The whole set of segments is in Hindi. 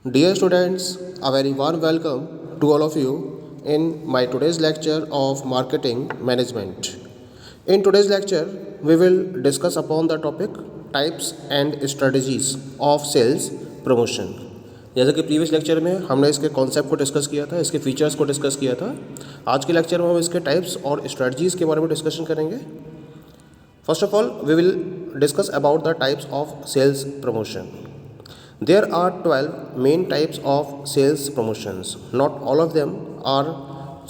Dear students, a very warm welcome to all of you in my today's lecture of marketing management. In today's lecture, we will discuss upon the topic types and strategies of sales promotion. जैसे कि प्रीवियस लेक्चर में हमने इसके कॉन्सेप्ट को डिस्कस किया था, इसके फीचर्स को डिस्कस किया था। आज के लेक्चर में हम इसके टाइप्स और स्ट्रेटजीज़ के बारे में डिस्कशन करेंगे। First of all we will discuss about the types of sales promotion. There are 12 main types of sales promotions. Not all of them are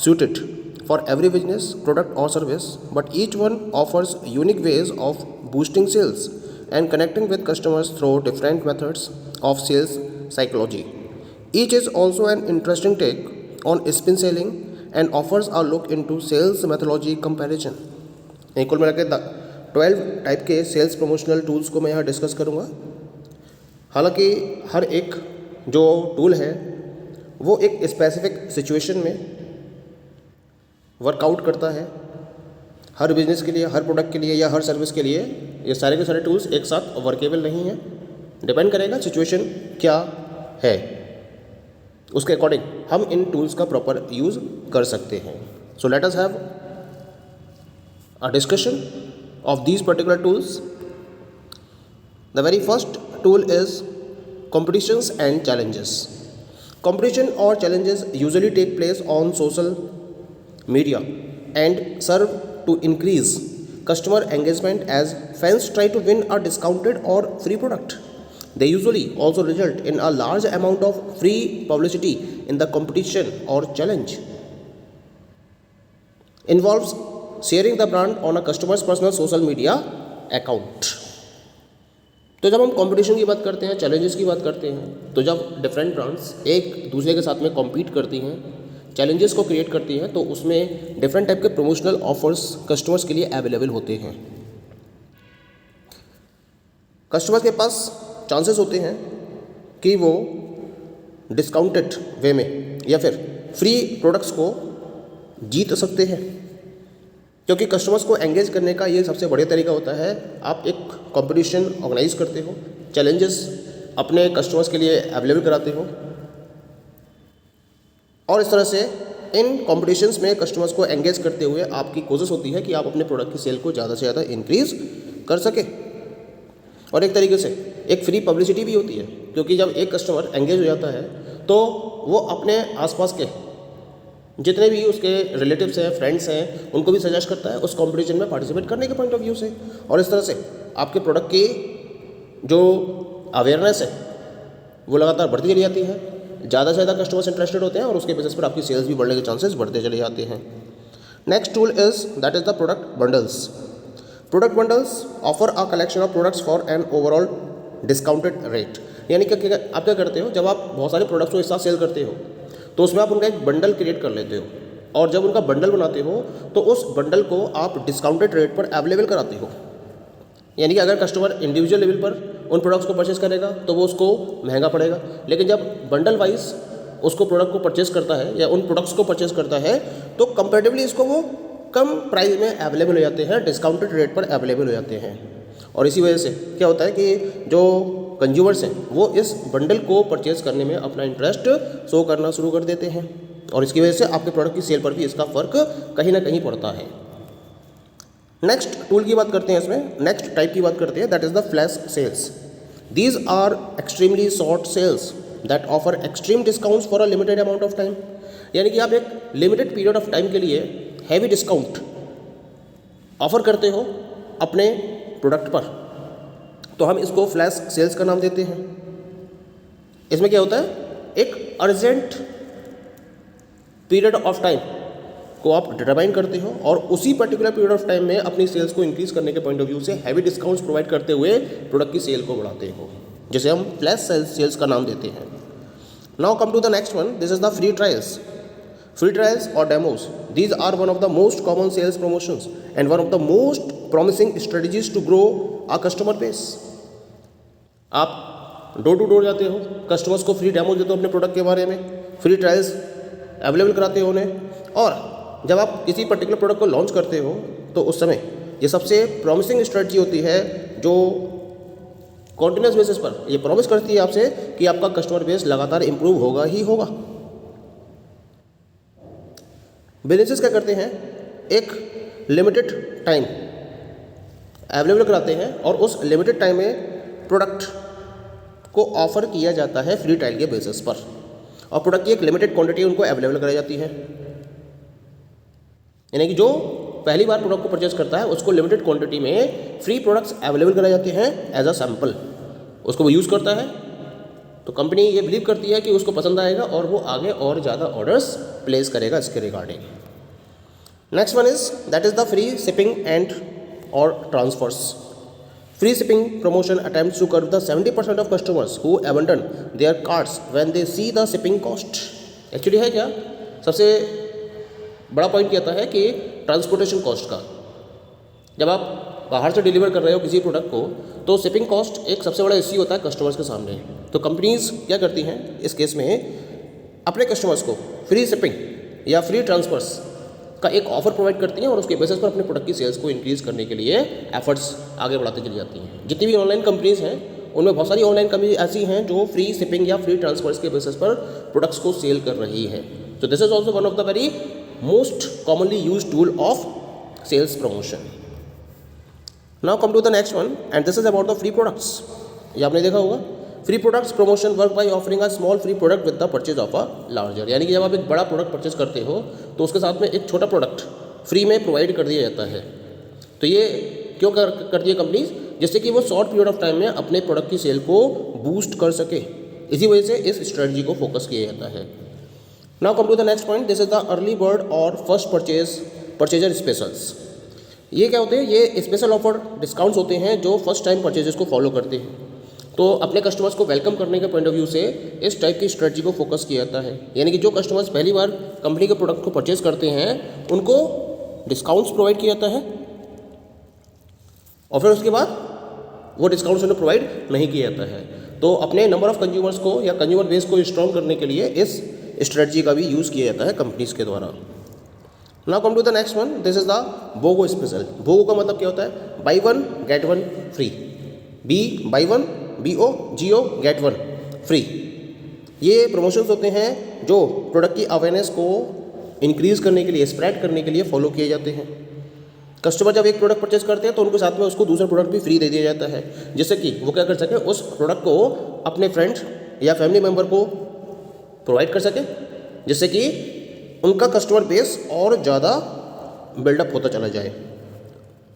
suited for every business, product or service, but each one offers unique ways of boosting sales and connecting with customers through different methods of sales psychology. Each is also an interesting take on spin selling and offers a look into sales methodology comparison. कुल मिला के 12 टाइप के सेल्स प्रमोशनल टूल्स को मैं यहाँ डिस्कस करूँगा. हालांकि हर एक जो टूल है वो एक स्पेसिफिक सिचुएशन में वर्कआउट करता है. हर बिजनेस के लिए, हर प्रोडक्ट के लिए या हर सर्विस के लिए ये सारे के सारे टूल्स एक साथ वर्केबल नहीं हैं. डिपेंड करेगा सिचुएशन क्या है, उसके अकॉर्डिंग हम इन टूल्स का प्रॉपर यूज़ कर सकते हैं. So let us have a discussion of these particular tools. The very first tool is competitions and challenges. Competition or challenges usually take place on social media and serve to increase customer engagement as fans try to win a discounted or free product. They usually also result in a large amount of free publicity in the competition or challenge. Involves sharing the brand on a customer's personal social media account. तो जब हम कंपटीशन की बात करते हैं, चैलेंजेस की बात करते हैं, तो जब डिफरेंट ब्रांड्स एक दूसरे के साथ में कॉम्पीट करती हैं, चैलेंजेस को क्रिएट करती हैं, तो उसमें डिफरेंट टाइप के प्रमोशनल ऑफर्स कस्टमर्स के लिए अवेलेबल होते हैं. कस्टमर्स के पास चांसेस होते हैं कि वो डिस्काउंटेड वे में या फिर फ्री प्रोडक्ट्स को जीत सकते हैं, क्योंकि कस्टमर्स को एंगेज करने का ये सबसे बढ़िया तरीका होता है. आप एक कंपटीशन ऑर्गेनाइज करते हो, चैलेंजेस अपने कस्टमर्स के लिए अवेलेबल कराते हो और इस तरह से इन कॉम्पिटिशन्स में कस्टमर्स को एंगेज करते हुए आपकी कोशिश होती है कि आप अपने प्रोडक्ट की सेल को ज़्यादा से ज़्यादा इंक्रीज़ कर सकें. और एक तरीके से एक फ्री पब्लिसिटी भी होती है, क्योंकि जब एक कस्टमर एंगेज हो जाता है तो वो अपने आसपास के जितने भी उसके रिलेटिव्स हैं, फ्रेंड्स हैं, उनको भी सजेस्ट करता है उस कंपटीशन में पार्टिसिपेट करने के पॉइंट ऑफ व्यू से. और इस तरह से आपके प्रोडक्ट की जो अवेयरनेस है वो लगातार बढ़ती चली जाती है. ज़्यादा से ज़्यादा कस्टमर्स इंटरेस्टेड होते हैं और उसके बेसिस पर आपकी सेल्स भी बढ़ने के चांसेस बढ़ते चले जाते हैं. Next tool is that is the product bundles. Product bundles offer a collection of products for an overall discounted rate. यानी कि आप क्या करते हो, जब आप बहुत सारे प्रोडक्ट्स को एक साथ सेल करते हो तो उसमें आप उनका एक बंडल क्रिएट कर लेते हो, और जब उनका बंडल बनाते हो तो उस बंडल को आप डिस्काउंटेड रेट पर अवेलेबल कराते हो. यानी कि अगर कस्टमर इंडिविजुअल लेवल पर उन प्रोडक्ट्स को परचेस करेगा तो वो उसको महंगा पड़ेगा, लेकिन जब बंडल वाइज उसको प्रोडक्ट को परचेस करता है या उन प्रोडक्ट्स को परचेस करता है तो कंपैरेटिवली इसको वो कम प्राइस में अवेलेबल हो जाते हैं, डिस्काउंटेड रेट पर अवेलेबल हो जाते हैं. और इसी वजह से क्या होता है कि जो कंज्यूमर्स हैं वो इस बंडल को परचेज करने में अपना इंटरेस्ट शो करना शुरू कर देते हैं, और इसकी वजह से आपके प्रोडक्ट की सेल पर भी इसका फ़र्क कहीं ना कहीं पड़ता है. नेक्स्ट टूल की बात करते हैं, इसमें नेक्स्ट टाइप की बात करते हैं, that is the flash sales. These are extremely short sales that offer extreme discounts for a limited amount of time. यानी कि आप एक लिमिटेड पीरियड ऑफ टाइम के लिए हैवी डिस्काउंट ऑफर करते हो अपने प्रोडक्ट पर, तो हम इसको फ्लैश सेल्स का नाम देते हैं. इसमें क्या होता है, एक अर्जेंट पीरियड ऑफ टाइम को आप डिटरमाइन करते हो और उसी पर्टिकुलर पीरियड ऑफ टाइम में अपनी सेल्स को इंक्रीज करने के पॉइंट ऑफ व्यू से हैवी डिस्काउंट्स प्रोवाइड करते हुए प्रोडक्ट की सेल को बढ़ाते हो, जिसे हम फ्लैश सेल्स का नाम देते हैं. Now come to the next one, this is the free trials. Free trials or demos, these are one of the most common sales promotions and one of the most promising strategies to grow a customer base. आप डोर टू डोर जाते हो, कस्टमर्स को फ्री डेमो देते हो अपने प्रोडक्ट के बारे में, फ्री ट्रायल्स अवेलेबल कराते हो उन्हें, और जब आप किसी पर्टिकुलर प्रोडक्ट को लॉन्च करते हो तो उस समय ये सबसे प्रॉमिसिंग स्ट्रेटजी होती है जो कॉन्टिन्यूस बेसिस पर ये प्रॉमिस करती है आपसे कि आपका कस्टमर बेस लगातार इंप्रूव होगा ही होगा। बिजनेसेस क्या करते हैं, एक लिमिटेड टाइम अवेलेबल कराते हैं और उस लिमिटेड टाइम में प्रोडक्ट को ऑफर किया जाता है फ्री ट्रायल के बेसिस पर, और प्रोडक्ट की एक लिमिटेड क्वांटिटी उनको अवेलेबल कराई जाती है। यानी कि जो पहली बार प्रोडक्ट को परचेज करता है उसको लिमिटेड क्वांटिटी में फ्री प्रोडक्ट्स अवेलेबल कराए जाते हैं एज अ सैम्पल। उसको वो यूज़ करता है तो कंपनी ये बिलीव करती है कि उसको पसंद आएगा और वो आगे और ज़्यादा ऑर्डर्स प्लेस करेगा इसके regarding. Next one is that is the free shipping and और transfers. Free shipping promotion attempts to curb the 70% of customers who abandon their carts when they see the shipping cost। Actually है क्या, सबसे बड़ा पॉइंट कहता है कि ट्रांसपोर्टेशन कॉस्ट का। जब आप बाहर से डिलीवर कर रहे हो किसी प्रोडक्ट को तो शिपिंग कॉस्ट एक सबसे बड़ा इश्यू होता है कस्टमर्स के सामने। तो कंपनीज क्या करती हैं इस केस में, अपने कस्टमर्स को फ्री शिपिंग या फ्री ट्रांसफर्स का एक ऑफर प्रोवाइड करती हैं और उसके बेसिस पर अपने प्रोडक्ट की सेल्स को इंक्रीज करने के लिए एफर्ट्स आगे बढ़ाती चली जाती हैं। जितनी भी ऑनलाइन कंपनीज हैं उनमें बहुत सारी ऑनलाइन कंपनी ऐसी हैं जो फ्री शिपिंग या फ्री ट्रांसफर्स के बेसिस पर प्रोडक्ट्स को सेल कर रही है। तो this is also one of the very most commonly use tool of sales promotion. Now come to the next one and this is about the free products. ये आपने देखा होगा, free products promotion work by offering a small free product with the purchase of a larger. यानी कि जब आप एक बड़ा प्रोडक्ट परचेज करते हो तो उसके साथ में एक छोटा प्रोडक्ट फ्री में प्रोवाइड कर दिया जाता है। तो ये क्यों करती है कंपनीज, जिससे कि वो शॉर्ट पीरियड ऑफ टाइम में अपने प्रोडक्ट की सेल को बूस्ट कर सके। इसी वजह से इस स्ट्रेटजी को फोकस किया जाता है। Now come to the next point, this is the early bird और फर्स्ट परचेजर स्पेशल्स। ये क्या होते हैं, ये स्पेशल ऑफर डिस्काउंट्स होते हैं जो फर्स्ट टाइम परचेजेस को फॉलो करते हैं। तो अपने कस्टमर्स को वेलकम करने के पॉइंट ऑफ व्यू से इस टाइप की स्ट्रेटजी को फोकस किया जाता है। यानी कि जो कस्टमर्स पहली बार कंपनी के प्रोडक्ट को परचेज करते हैं उनको डिस्काउंट्स प्रोवाइड किया जाता है और फिर उसके बाद वो डिस्काउंट्स उन्हें प्रोवाइड नहीं किया जाता है। तो अपने नंबर ऑफ कंज्यूमर्स को या कंज्यूमर बेस को स्ट्रॉन्ग करने के लिए इस स्ट्रेटजी का भी यूज़ किया जाता है कंपनीज के द्वारा। Now come to the next one, this is the BOGO special. BOGO का मतलब क्या होता है, buy one get one free. Buy one BO get one free. ये प्रमोशंस होते हैं जो प्रोडक्ट की अवेयरनेस को इंक्रीज करने के लिए, स्प्रेड करने के लिए फॉलो किए जाते हैं। कस्टमर जब एक प्रोडक्ट परचेज करते हैं तो उनके साथ में उसको दूसरा प्रोडक्ट भी फ्री दे दिया जाता है, जिससे कि वो क्या कर सके, उस प्रोडक्ट को अपने फ्रेंड्स या फैमिली मेम्बर को प्रोवाइड कर सके, जिससे कि उनका कस्टमर बेस और ज़्यादा बिल्डअप होता चला जाए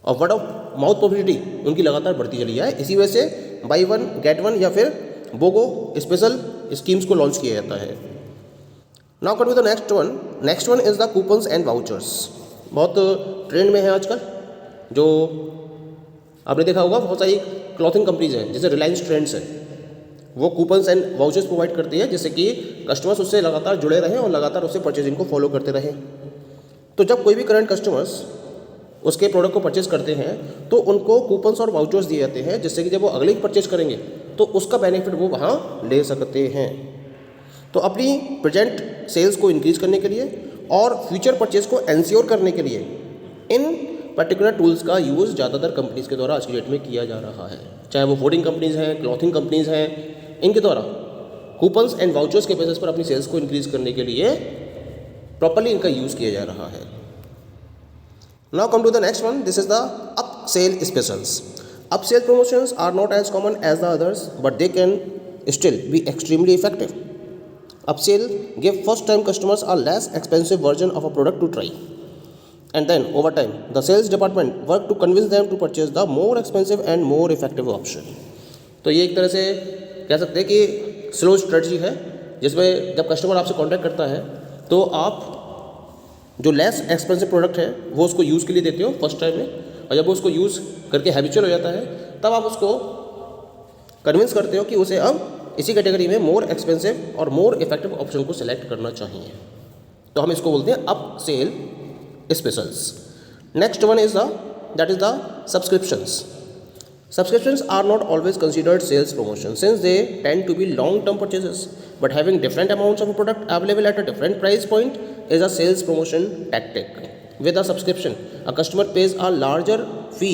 और वर्ड ऑफ माउथ पब्लिसिटी उनकी लगातार बढ़ती चली जाए। इसी वजह से बाई वन गेट वन या फिर बोगो स्पेशल स्कीम्स को लॉन्च किया जाता है। Now come to the next one is the coupons and vouchers. बहुत ट्रेंड में है आजकल। जो आपने देखा होगा बहुत सारी क्लॉथिंग कंपनीज हैं जैसे रिलायंस ट्रेंड्स है, वो कूपन्स एंड वाउचर्स प्रोवाइड करती है जिससे कि कस्टमर्स उससे लगातार जुड़े रहें और लगातार उससे परचेजिंग को फॉलो करते रहें। तो जब कोई भी करंट कस्टमर्स उसके प्रोडक्ट को परचेज करते हैं तो उनको कूपन्स और वाउचर्स दिए जाते हैं, जिससे कि जब वो अगले परचेज करेंगे तो उसका बेनिफिट वो वहाँ ले सकते हैं। तो अपनी प्रेजेंट सेल्स को इंक्रीज करने के लिए और फ्यूचर परचेज को एंश्योर करने के लिए इन पर्टिकुलर टूल्स का यूज़ ज़्यादातर कंपनीज़ के द्वारा आज की डेट में किया जा रहा है। चाहे वो फूडिंग कंपनीज़ हैं, क्लॉथिंग कंपनीज़ हैं, इनके द्वारा कूपन्स एंड वाउचर्स के बेसिस पर अपनी सेल्स को इंक्रीज करने के लिए प्रॉपर्ली इनका यूज़ किया जा रहा है। Now come to the next one. This is the upsell specials. Upsell promotions are not as common as the others, but they can still be extremely effective. Upsell give first-time customers a less expensive version of a product to try, and then over time, the sales department work to convince them to purchase the more expensive and more effective option. तो ये एक तरह से कह सकते हैं कि स्लो स्ट्रेटजी है, जिसमें जब कस्टमर आपसे कॉन्टैक्ट करता है तो आप जो लेस एक्सपेंसिव प्रोडक्ट है वो उसको यूज़ के लिए देते हो फर्स्ट टाइम में, और जब वो उसको यूज़ करके हैबिचुअल हो जाता है तब आप उसको कन्विंस करते हो कि उसे अब इसी कैटेगरी में मोर एक्सपेंसिव और मोर इफेक्टिव ऑप्शन को सिलेक्ट करना चाहिए। तो हम इसको बोलते हैं upsell specials. Next one is that is the subscriptions. Subscriptions are not always considered sales promotion since they tend to be long-term purchases, but having different amounts of a product available at a different price point is a sales promotion tactic. With a subscription, a customer pays a larger fee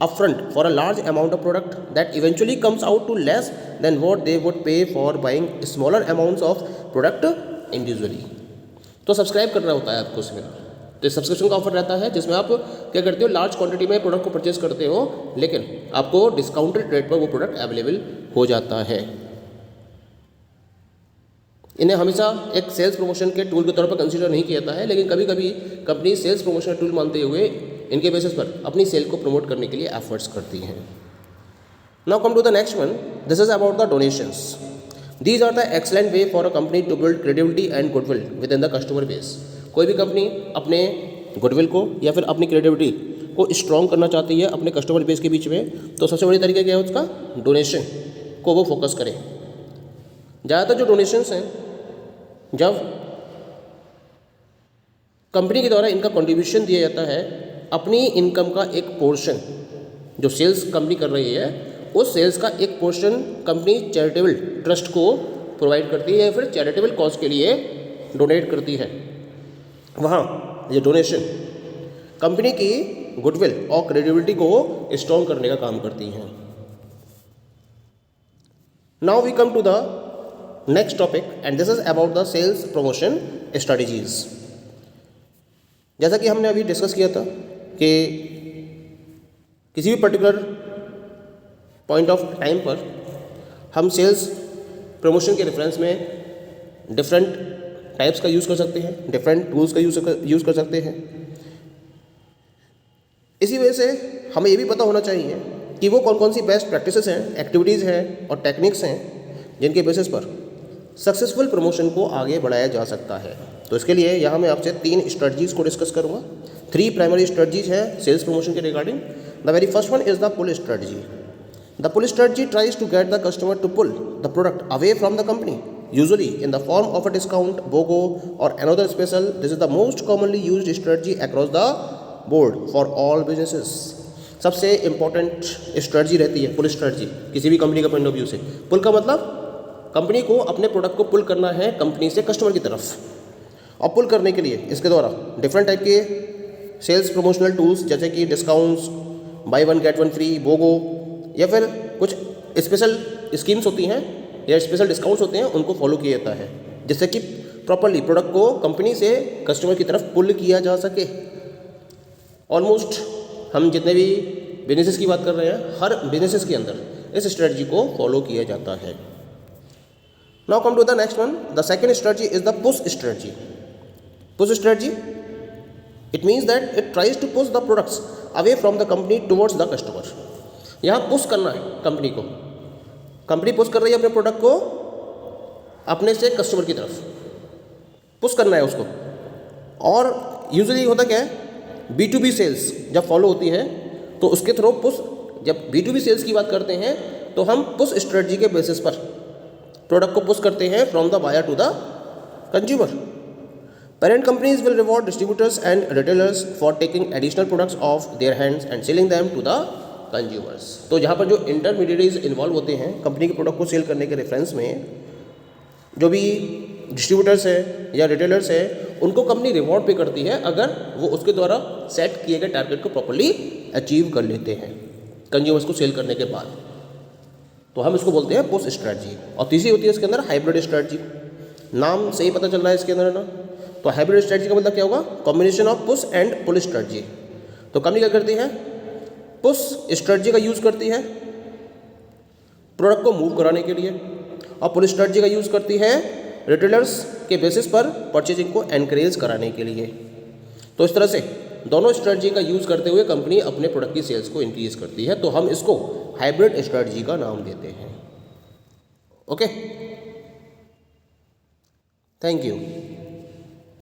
upfront for a large amount of product that eventually comes out to less than what they would pay for buying smaller amounts of product individually. तो सब्सक्राइब करना होता है आपको इसमें। तो सब्सक्रिप्शन का ऑफर रहता है जिसमें आप क्या करते हो, लार्ज क्वांटिटी में प्रोडक्ट को परचेज करते हो, लेकिन आपको डिस्काउंटेड रेट पर वो प्रोडक्ट अवेलेबल हो जाता है। इन्हें हमेशा एक सेल्स प्रमोशन के टूल के तौर पर कंसीडर नहीं किया जाता है, लेकिन कभी कभी कंपनी सेल्स प्रमोशन टूल मानते हुए इनके बेसिस पर अपनी सेल को प्रमोट करने के लिए एफर्ट्स करती हैं। Now come to the next one, this is about the donations. These are the excellent way for a company to build credibility and goodwill within the customer base. कोई भी कंपनी अपने गुडविल को या फिर अपनी क्रेडिबिलिटी को स्ट्रॉन्ग करना चाहती है अपने कस्टमर बेस के बीच में, तो सबसे बड़ी तरीका क्या है उसका, डोनेशन को वो फोकस करें। ज़्यादातर जो डोनेशंस हैं, जब कंपनी के द्वारा इनका कंट्रीब्यूशन दिया जाता है, अपनी इनकम का एक पोर्शन जो सेल्स कंपनी कर रही है, उस सेल्स का एक पोर्शन कंपनी चैरिटेबल ट्रस्ट को प्रोवाइड करती है या फिर चैरिटेबल कॉज के लिए डोनेट करती है। वहाँ ये डोनेशन कंपनी की गुडविल और क्रेडिबिलिटी को स्ट्रॉन्ग करने का काम करती हैं। Now we come to the next topic and this is about the sales promotion strategies. जैसा कि हमने अभी डिस्कस किया था कि किसी भी पर्टिकुलर पॉइंट ऑफ टाइम पर हम सेल्स प्रमोशन के रेफरेंस में डिफरेंट टाइप्स का यूज़ कर सकते हैं, डिफरेंट टूल्स का यूज़ कर सकते हैं। इसी वजह से हमें ये भी पता होना चाहिए कि वो कौन कौन सी बेस्ट प्रैक्टिसेस हैं, एक्टिविटीज़ हैं और टेक्निक्स हैं जिनके बेसिस पर सक्सेसफुल प्रमोशन को आगे बढ़ाया जा सकता है। तो इसके लिए यहाँ मैं आपसे 3 स्ट्रेटजीज़ को डिस्कस करूँगा। 3 प्राइमरी स्ट्रेटजीज हैं सेल्स प्रमोशन के regarding. The very first one is the pull strategy. The pull strategy tries to get the customer to pull the product away from the company, usually in the form of a discount, BOGO और another special. This is the most commonly used strategy across the board for all businesses. सबसे इंपॉर्टेंट स्ट्रेटजी रहती है पुल स्ट्रेटजी किसी भी कंपनी का पॉइंट ऑफ व्यू से। पुल का मतलब कंपनी को अपने प्रोडक्ट को पुल करना है कंपनी से कस्टमर की तरफ, और पुल करने के लिए इसके द्वारा डिफरेंट टाइप के सेल्स प्रमोशनल टूल्स जैसे कि discounts, buy one get one free, BOGO या फिर कुछ स्पेशल स्कीम्स होती हैं या स्पेशल डिस्काउंट्स होते हैं, उनको फॉलो किया जाता है जिससे कि प्रॉपरली प्रोडक्ट को कंपनी से कस्टमर की तरफ पुल किया जा सके। ऑलमोस्ट हम जितने भी बिजनेसेस की बात कर रहे हैं, हर बिजनेसेस के अंदर इस स्ट्रेटजी को फॉलो किया जाता है। Now come to the next one, the second strategy is the push strategy. Push strategy, it means that it tries to push the products away from the company towards the customer. यहाँ पुश करना है कंपनी को, कंपनी पुश कर रही है अपने प्रोडक्ट को अपने से कस्टमर की तरफ, पुश करना है उसको। और यूजुअली होता क्या है, B2B सेल्स जब फॉलो होती है तो उसके थ्रू पुश, जब B2B सेल्स की बात करते हैं तो हम पुश स्ट्रेटजी के बेसिस पर प्रोडक्ट को पुश करते हैं from the buyer to the consumer. Parent companies will reward distributors and retailers for taking additional products off their hands and selling them to the consumers। तो जहाँ पर जो इंटरमीडिएटरीज इन्वॉल्व होते हैं कंपनी के प्रोडक्ट को सेल करने के रेफरेंस में, जो भी डिस्ट्रीब्यूटर्स हैं या रिटेलर्स हैं, उनको कंपनी रिवॉर्ड पे करती है अगर वो उसके द्वारा सेट किए गए टारगेट को प्रॉपर्ली अचीव कर लेते हैं कंज्यूमर्स को सेल करने के बाद। तो हम इसको बोलते हैं पुश स्ट्रेटजी। और तीसरी होती है इसके अंदर हाइब्रिड स्ट्रेटजी। नाम से ही पता चल रहा है इसके अंदर ना, तो हाइब्रिड स्ट्रेटजी का मतलब क्या होगा, combination of push and pull strategy. तो कंपनी क्या करती है, पुश स्ट्रेटजी का यूज़ करती है प्रोडक्ट को मूव कराने के लिए, और पुल स्ट्रेटजी का यूज़ करती है रिटेलर्स के बेसिस पर परचेजिंग को एनकरेज कराने के लिए। तो इस तरह से दोनों स्ट्रेटजी का यूज़ करते हुए कंपनी अपने प्रोडक्ट की सेल्स को इंक्रीज करती है। तो हम इसको हाइब्रिड स्ट्रेटजी का नाम देते हैं। Okay, thank you.